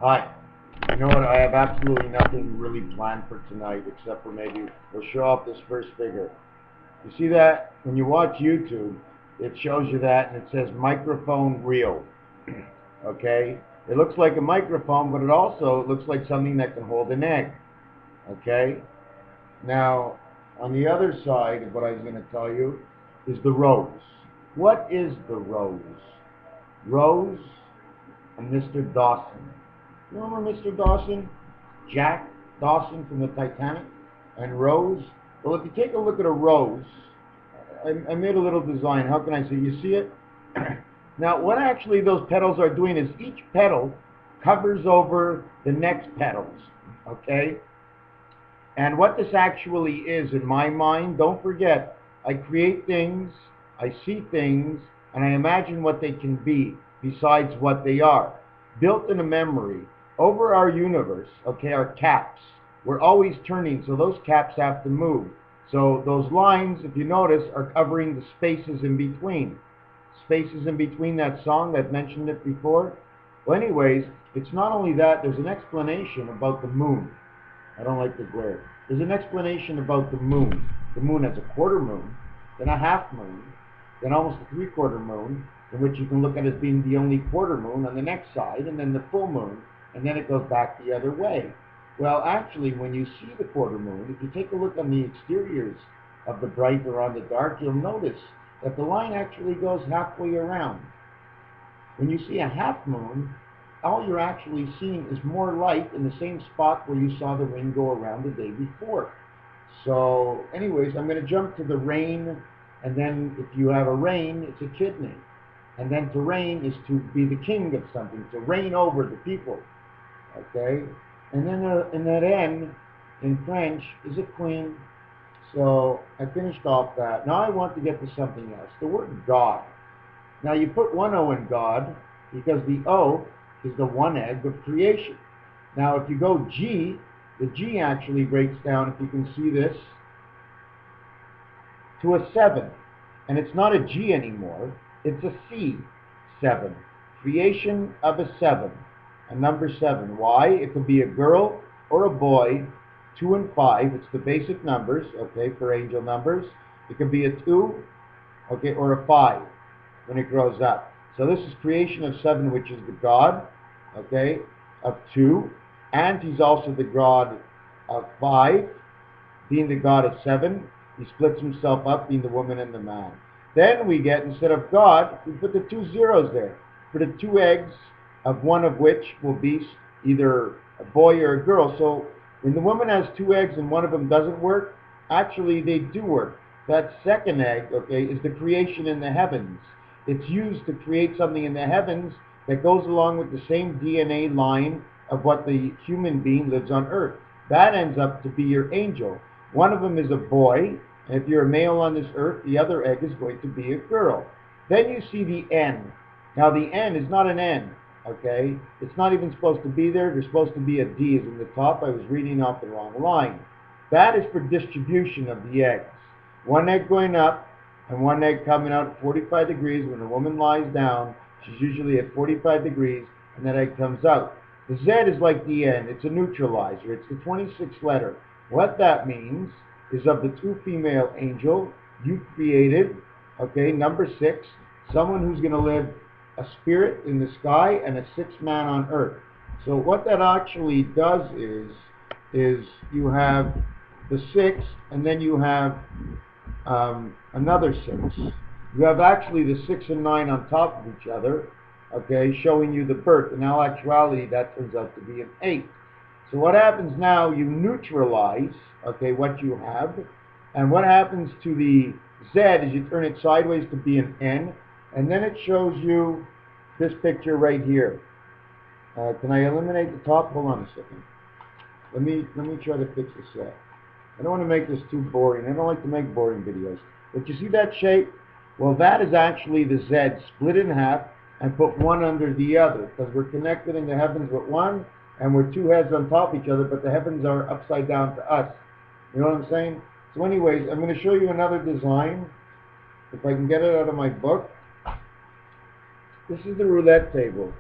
Hi. You know what? I have absolutely nothing really planned for tonight except for maybe we'll show off this first figure. You see that? When you watch YouTube, it shows you that and it says microphone reel. Okay? It looks like a microphone, but it also looks like something that can hold an egg. Okay? Now, on the other side of what I was going to tell you is the rose. What is the rose? Rose and Mr. Dawson. You remember Mr. Dawson? Jack Dawson from the Titanic? And Rose? Well, if you take a look at a rose, I made a little design. How can I say? You see it? Now, what actually those petals are doing is each petal covers over the next petals. Okay? And what this actually is, in my mind, don't forget, I create things, I see things, and I imagine what they can be besides what they are. Built in a memory over our universe, okay, our caps. We're always turning, so those caps have to move. So those lines, if you notice, are covering the spaces in between. Spaces in between that song, I've mentioned it before. Well, anyways, it's not only that, there's an explanation about the moon. I don't like the glare. There's an explanation about the moon. The moon has a quarter moon, then a half moon, then almost a three-quarter moon, in which you can look at as being the only quarter moon on the next side, and then the full moon, and then it goes back the other way. Well, actually, when you see the quarter moon, if you take a look on the exteriors of the bright or on the dark, you'll notice that the line actually goes halfway around. When you see a half moon, all you're actually seeing is more light in the same spot where you saw the ring go around the day before. So anyways, I'm going to jump to the rain, and then if you have a rain, it's a kidney. And then to reign is to be the king of something, to reign over the people. Okay? And then in that N, in French, is a queen. So I finished off that. Now I want to get to something else. The word God. Now you put one O in God because the O is the one egg of creation. Now if you go G, the G actually breaks down, if you can see this, to a 7. And it's not a G anymore, it's a C, 7. Creation of a 7, a number 7. Why? It could be a girl or a boy, 2 and 5, it's the basic numbers, okay, for angel numbers. It could be a 2, okay, or a 5 when it grows up. So this is creation of 7, which is the God, okay, of 2. And he's also the God of 5, being the God of 7. He splits himself up, being the woman and the man. Then we get, instead of God, we put the 2 zeros there. For the 2 eggs, of one of which will be either a boy or a girl. So when the woman has 2 eggs and one of them doesn't work, actually they do work. That second egg, okay, is the creation in the heavens. It's used to create something in the heavens that goes along with the same DNA line of what the human being lives on earth. That ends up to be your angel. One of them is a boy, and if you're a male on this earth, the other egg is going to be a girl. Then you see the N. Now the N is not an N, okay? It's not even supposed to be there. There's supposed to be a D as in the top. I was reading off the wrong line. That is for distribution of the eggs. One egg going up, and one egg coming out at 45 degrees. When a woman lies down, she's usually at 45 degrees, and that egg comes out. The Z is like the N. It's a neutralizer. It's the 26th letter. What that means is of the 2 female angel you created, okay, number 6, someone who's going to live a spirit in the sky and a 6th man on earth. So what that actually does is you have the 6, and then you have another 6. You have actually the 6 and 9 on top of each other, okay, showing you the birth. In all actuality, that turns out to be an 8. So what happens now, you neutralize, okay, what you have, and what happens to the Z is you turn it sideways to be an N, and then it shows you this picture right here. Can I eliminate the top? Hold on a second. Let me try to fix this set. I don't want to make this too boring. I don't like to make boring videos. But you see that shape? Well, that is actually the Z split in half and put one under the other, because we're connected in the heavens with one, and we're 2 heads on top of each other, but the heavens are upside down to us. You know what I'm saying? So anyways, I'm going to show you another design, if I can get it out of my book. This is the roulette table.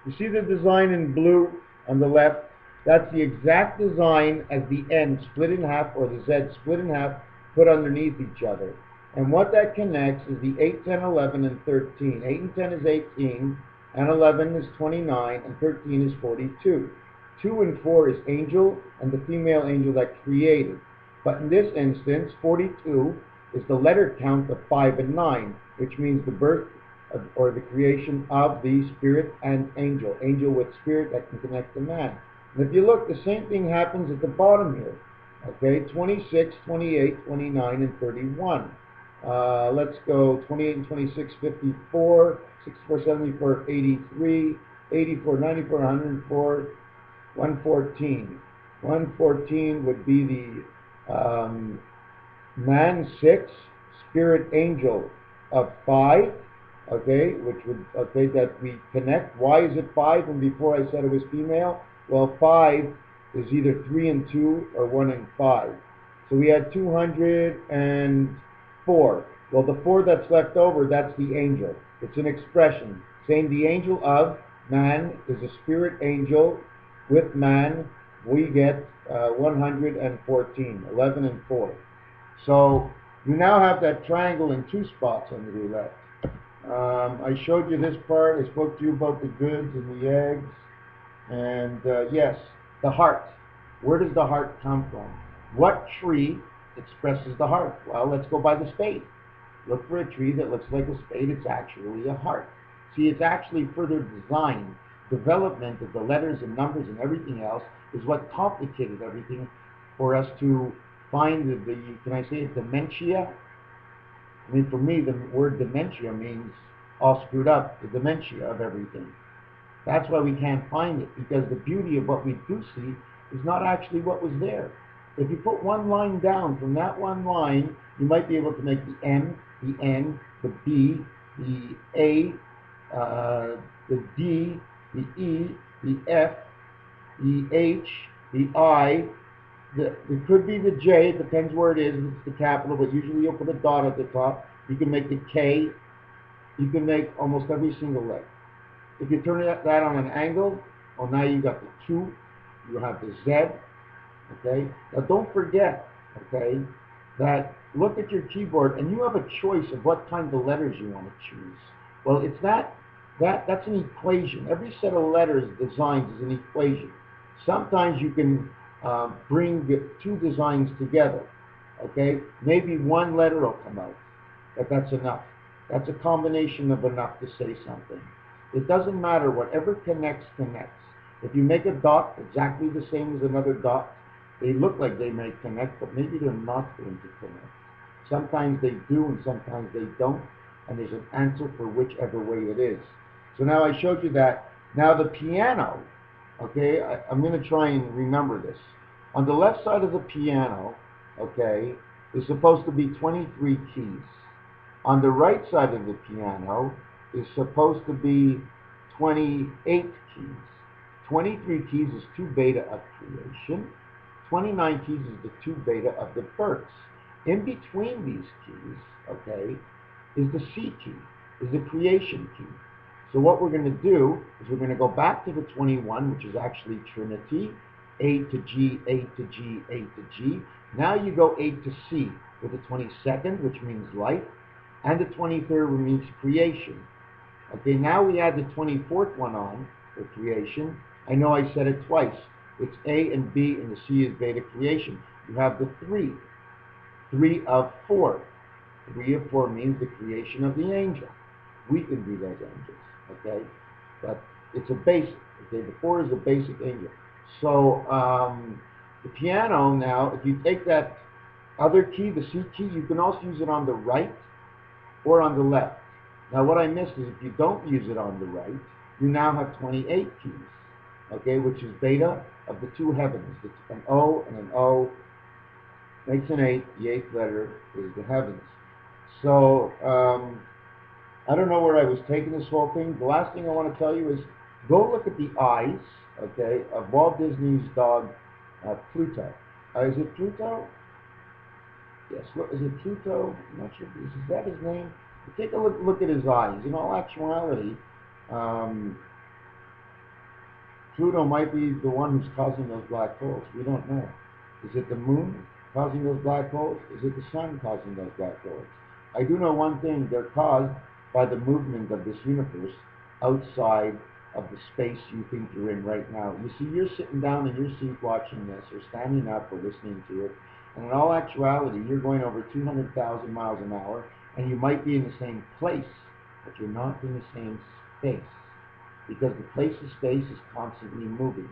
You see the design in blue on the left, that's the exact design as the N split in half, or the Z split in half, put underneath each other. And what that connects is the 8, 10, 11, and 13. 8 and 10 is 18, and 11 is 29, and 13 is 42. 2 and 4 is angel, and the female angel that created. But in this instance, 42 is the letter count of 5 and 9, which means the birth or the creation of the spirit and angel. Angel with spirit that can connect to man. And if you look, the same thing happens at the bottom here. Okay, 26, 28, 29, and 31. Let's go 28 and 26, 54, 64, 74, 83, 84, 94, 104, 114. 114 would be the man 6, spirit angel of 5, okay, which would, okay, that we connect. Why is it 5? And before I said it was female? Well, 5 is either 3 and 2 or 1 and 5. So we had 204. Well, the 4 that's left over, that's the angel. It's an expression saying the angel of man is a spirit angel with man. We get 114, 11 and 4. So you now have that triangle in 2 spots on the roulette. I showed you this part. I spoke to you about the goods and the eggs. And yes, the heart. Where does the heart come from? What tree expresses the heart? Well, let's go by the spade. Look for a tree that looks like a spade. It's actually a heart. See, it's actually further design. Development of the letters and numbers and everything else is what complicated everything for us to find the can I say it, dementia? I mean, for me, the word dementia means all screwed up, the dementia of everything. That's why we can't find it, because the beauty of what we do see is not actually what was there. If you put one line down, from that one line, you might be able to make the M, the N, the B, the A, the D, the E, the F, the H, the I. It could be the J, it depends where it is, if it's the capital, but usually you'll put a dot at the top. You can make the K. You can make almost every single letter. If you turn that on an angle, well, now you got the 2, you have the Z, okay? Now don't forget, okay, that look at your keyboard and you have a choice of what kind of letters you want to choose. Well, it's that's an equation. Every set of letters designs is an equation. Sometimes you can bring the 2 designs together, okay? Maybe one letter will come out, but that's enough. That's a combination of enough to say something. It doesn't matter, whatever connects, connects. If you make a dot exactly the same as another dot, they look like they may connect, but maybe they're not going to connect. Sometimes they do and sometimes they don't, and there's an answer for whichever way it is. So now I showed you that. Now the piano, okay, I'm going to try and remember this. On the left side of the piano, okay, is supposed to be 23 keys. On the right side of the piano is supposed to be 28 keys. 23 keys is 2 beta of creation. 29 keys is the 2 beta of the births. In between these keys, okay, is the C key, is the creation key. So what we're going to do is we're going to go back to the 21, which is actually Trinity, A to G, A to G, A to G. Now you go A to C with the 22nd, which means life, and the 23rd, which means creation. Okay, now we add the 24th one on for creation. I know I said it twice. It's A and B, and the C is beta creation. You have the 3. 3 of 4. 3 of 4 means the creation of the angel. We can be those angels, okay? But it's a basic, okay? The 4 is a basic angel. So the piano now, if you take that other key, the C key, you can also use it on the right or on the left. Now what I missed is if you don't use it on the right, you now have 28 keys, okay, which is beta of the 2 heavens. It's an O and an O makes an 8. The 8th letter is the heavens. So I don't know where I was taking this whole thing. The last thing I want to tell you is go look at the eyes, okay, of Walt Disney's dog Pluto. Is it Pluto? Yes, look, is it Pluto? I'm not sure. Is that his name? Take a look at his eyes. In all actuality, Pluto might be the one who's causing those black holes. We don't know. Is it the moon causing those black holes? Is it the sun causing those black holes? I do know one thing. They're caused by the movement of this universe outside of the space you think you're in right now. You see, you're sitting down in your seat watching this, or standing up, or listening to it, and in all actuality, you're going over 200,000 miles an hour, and you might be in the same place, but you're not in the same space, because the place of space is constantly moving.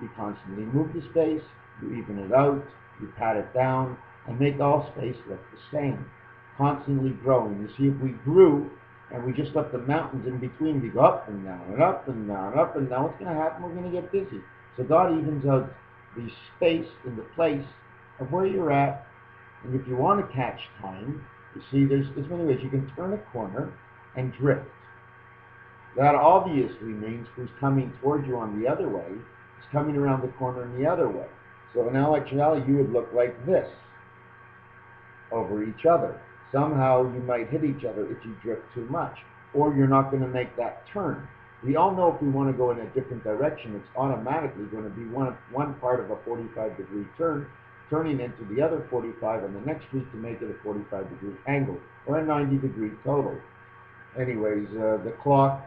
You constantly move the space, you even it out, you pat it down, and make all space look the same, constantly growing. You see, if we grew and we just left the mountains in between, we go up and down and up and down and up and down, what's going to happen? We're going to get busy. So God evens out the space and the place of where you're at. And if you want to catch time, you see, there's many ways. You can turn a corner and drift. That obviously means who's coming towards you on the other way is coming around the corner in the other way. So in actuality, you would look like this over each other. Somehow you might hit each other if you drift too much, or you're not going to make that turn. We all know if we want to go in a different direction, it's automatically going to be one part of a 45-degree turn, turning into the other 45 on the next street to make it a 45-degree angle, or a 90-degree total. Anyways, the clock,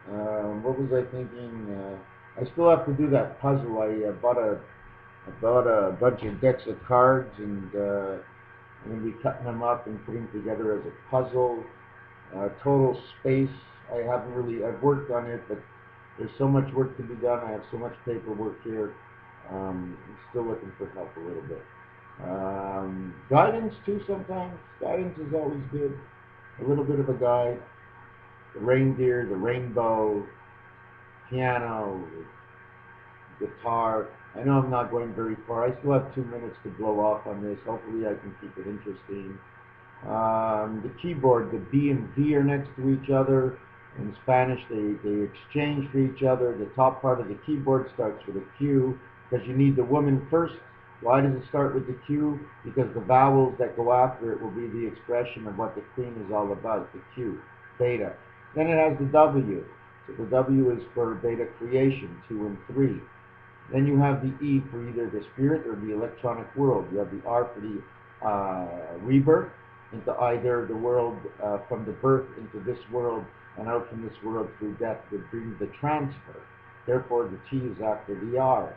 what was I thinking? I still have to do that puzzle. I bought a bunch of decks of cards, and I'm going to be cutting them up and putting together as a puzzle. Total space, I've worked on it, but there's so much work to be done. I have so much paperwork here. I'm still looking for help a little bit. Guidance too sometimes. Guidance is always good. A little bit of a guide. The reindeer, the rainbow, piano, guitar. I know I'm not going very far. I still have 2 minutes to blow off on this. Hopefully I can keep it interesting. The keyboard, the B and V are next to each other. In Spanish, they exchange for each other. The top part of the keyboard starts with a Q, because you need the woman first. Why does it start with the Q? Because the vowels that go after it will be the expression of what the queen is all about, the Q, beta. Then it has the W. So the W is for beta creation, 2 and 3. Then you have the E for either the spirit or the electronic world. You have the R for the rebirth into either the world from the birth into this world and out from this world through death would bring the transfer. Therefore, the T is after the R.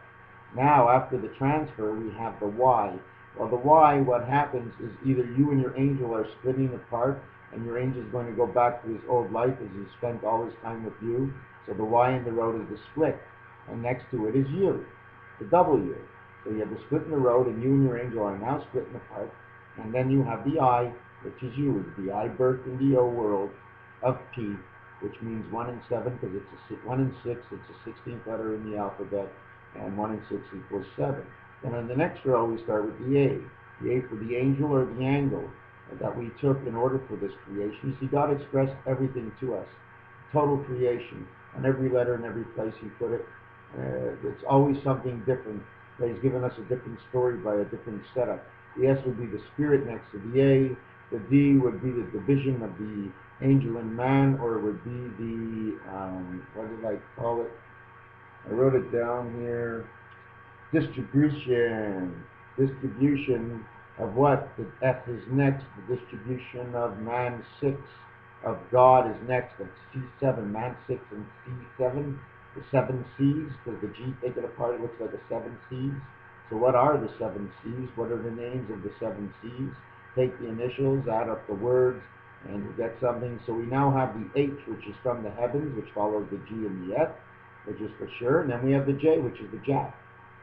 Now, after the transfer, we have the Y. Well, the Y, what happens is either you and your angel are splitting apart, and your angel is going to go back to his old life as he spent all his time with you. So the Y in the road is the split. And next to it is you, the W. So you have the split in the road, and you and your angel are now splitting apart. And then you have the I, which is you. It's the I birth in the O world of P, which means 1 and 7, because it's 1 and 6, it's a 16th letter in the alphabet, and 1 and 6 equals 7. Then on the next row, we start with the A for the angel or the angle that we took in order for this creation. You see, God expressed everything to us, total creation, on every letter and every place He put it. It's always something different. He's given us a different story by a different setup. The S would be the spirit next to the A. The D would be the division of the angel and man, or it would be the, what did I call it? I wrote it down here. Distribution of what? The F is next. The distribution of man 6 of God is next. That's C7, man 6 and C7. The 7 C's, because the G, take it apart, it looks like a 7 C's. So what are the 7 C's? What are the names of the 7 C's? Take the initials, add up the words, and you get something. So we now have the H, which is from the heavens, which follows the G and the F, which is for sure. And then we have the J, which is the Jack,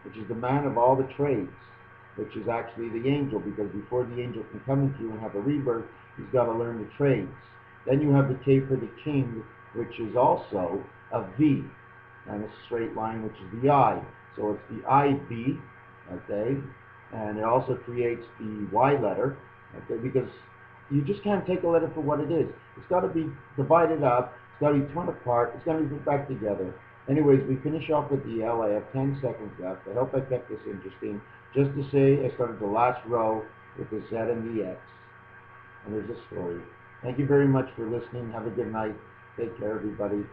which is the man of all the trades, which is actually the angel, because before the angel can come into you and have a rebirth, he's got to learn the trades. Then you have the K for the king, which is also a V, and a straight line, which is the I. So it's the IB, okay? And it also creates the Y letter, okay? Because you just can't take a letter for what it is. It's got to be divided up, it's got to be torn apart, it's got to be put back together. Anyways, we finish off with the L. I have 10 seconds left. I hope I kept this interesting. Just to say, I started the last row with the Z and the X. And there's a story. Thank you very much for listening. Have a good night. Take care, everybody.